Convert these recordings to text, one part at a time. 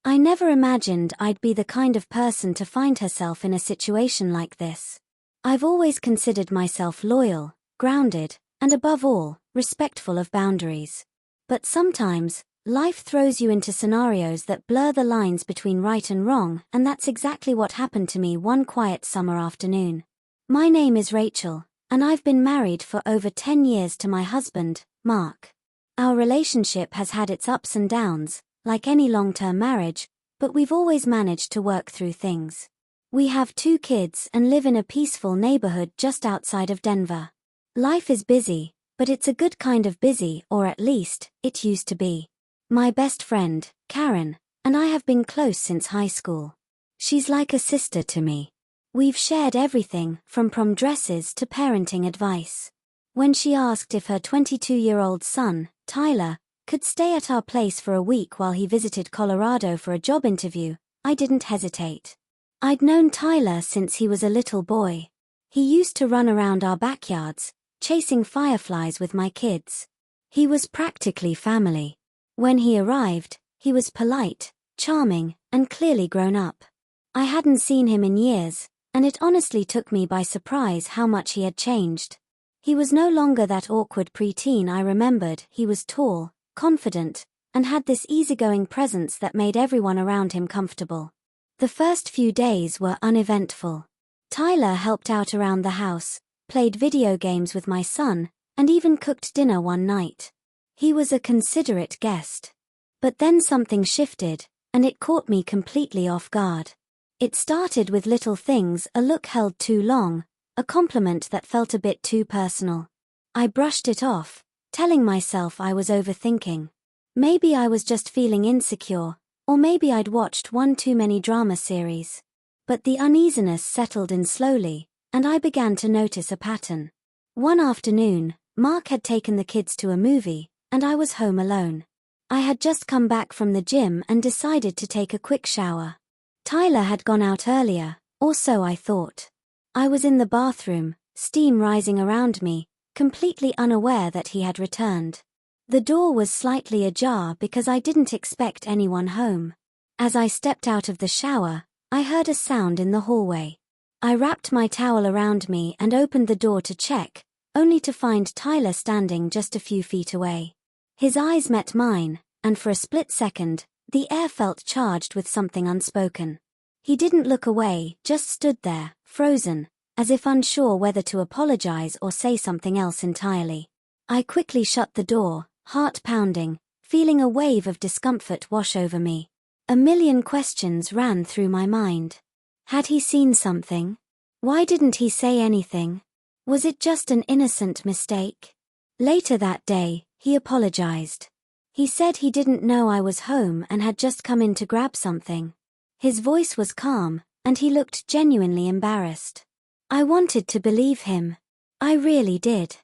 I never imagined I'd be the kind of person to find herself in a situation like this. I've always considered myself loyal, grounded, and above all, respectful of boundaries. But sometimes, life throws you into scenarios that blur the lines between right and wrong, and that's exactly what happened to me one quiet summer afternoon. My name is Rachel, and I've been married for over 10 years to my husband, Mark. Our relationship has had its ups and downs, like any long-term marriage, but we've always managed to work through things. We have 2 kids and live in a peaceful neighborhood just outside of Denver. Life is busy, but it's a good kind of busy, or at least, it used to be. My best friend, Karen, and I have been close since high school. She's like a sister to me. We've shared everything, from prom dresses to parenting advice. When she asked if her 22-year-old son, Tyler, could stay at our place for a week while he visited Colorado for a job interview, I didn't hesitate. I'd known Tyler since he was a little boy. He used to run around our backyards, chasing fireflies with my kids. He was practically family. When he arrived, he was polite, charming, and clearly grown up. I hadn't seen him in years, and it honestly took me by surprise how much he had changed. He was no longer that awkward preteen I remembered. He was tall, confident, and had this easygoing presence that made everyone around him comfortable. The first few days were uneventful. Tyler helped out around the house, played video games with my son, and even cooked dinner one night. He was a considerate guest. But then something shifted, and it caught me completely off guard. It started with little things: a look held too long, a compliment that felt a bit too personal. I brushed it off, telling myself I was overthinking. Maybe I was just feeling insecure, or maybe I'd watched one too many drama series. But the uneasiness settled in slowly, and I began to notice a pattern. One afternoon, Mark had taken the kids to a movie, and I was home alone. I had just come back from the gym and decided to take a quick shower. Tyler had gone out earlier, or so I thought. I was in the bathroom, steam rising around me, completely unaware that he had returned. The door was slightly ajar because I didn't expect anyone home. As I stepped out of the shower, I heard a sound in the hallway. I wrapped my towel around me and opened the door to check, only to find Tyler standing just a few feet away. His eyes met mine, and for a split second, the air felt charged with something unspoken. He didn't look away, just stood there, frozen, as if unsure whether to apologize or say something else entirely. I quickly shut the door, heart pounding, feeling a wave of discomfort wash over me. A million questions ran through my mind. Had he seen something? Why didn't he say anything? Was it just an innocent mistake? Later that day, he apologized. He said he didn't know I was home and had just come in to grab something. His voice was calm, and he looked genuinely embarrassed. I wanted to believe him. I really did.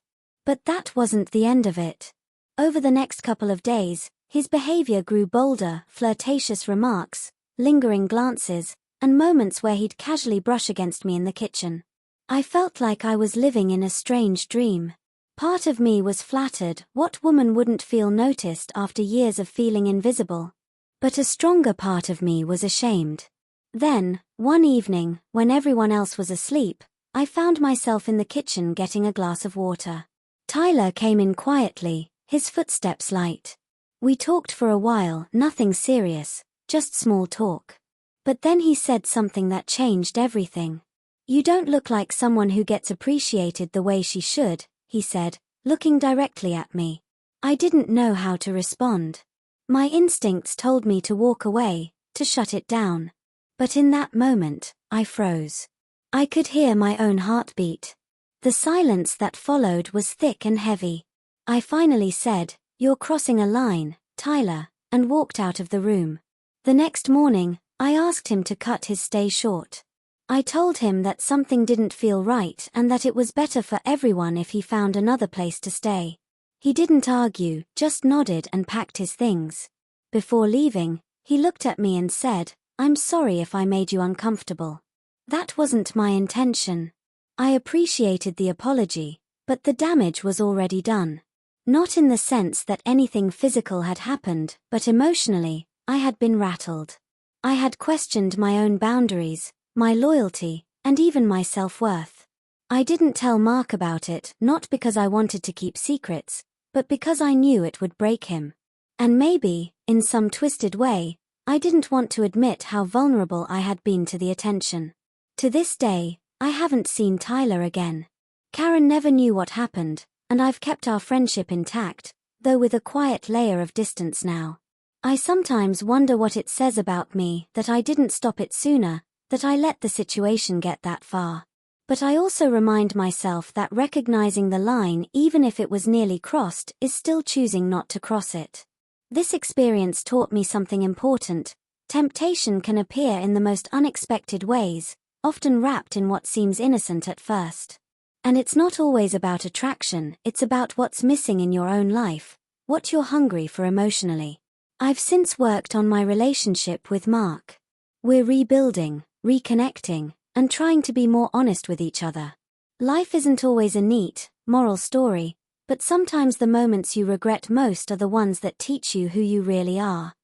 But that wasn't the end of it. Over the next couple of days, his behavior grew bolder: flirtatious remarks, lingering glances, and moments where he'd casually brush against me in the kitchen. I felt like I was living in a strange dream. Part of me was flattered. What woman wouldn't feel noticed after years of feeling invisible? But a stronger part of me was ashamed. Then, one evening, when everyone else was asleep, I found myself in the kitchen getting a glass of water. Tyler came in quietly, his footsteps light. We talked for a while, nothing serious, just small talk. But then he said something that changed everything. "You don't look like someone who gets appreciated the way she should," he said, looking directly at me. I didn't know how to respond. My instincts told me to walk away, to shut it down. But in that moment, I froze. I could hear my own heartbeat. The silence that followed was thick and heavy. I finally said, "You're crossing a line, Tyler," and walked out of the room. The next morning, I asked him to cut his stay short. I told him that something didn't feel right and that it was better for everyone if he found another place to stay. He didn't argue, just nodded and packed his things. Before leaving, he looked at me and said, "I'm sorry if I made you uncomfortable. That wasn't my intention." I appreciated the apology, but the damage was already done. Not in the sense that anything physical had happened, but emotionally, I had been rattled. I had questioned my own boundaries, my loyalty, and even my self-worth. I didn't tell Mark about it, not because I wanted to keep secrets, but because I knew it would break him. And maybe, in some twisted way, I didn't want to admit how vulnerable I had been to the attention. To this day, I haven't seen Tyler again. Karen never knew what happened, and I've kept our friendship intact, though with a quiet layer of distance now. I sometimes wonder what it says about me that I didn't stop it sooner, that I let the situation get that far. But I also remind myself that recognizing the line, even if it was nearly crossed, is still choosing not to cross it. This experience taught me something important. Temptation can appear in the most unexpected ways, often wrapped in what seems innocent at first. And it's not always about attraction, it's about what's missing in your own life, what you're hungry for emotionally. I've since worked on my relationship with Mark. We're rebuilding, reconnecting, and trying to be more honest with each other. Life isn't always a neat, moral story, but sometimes the moments you regret most are the ones that teach you who you really are.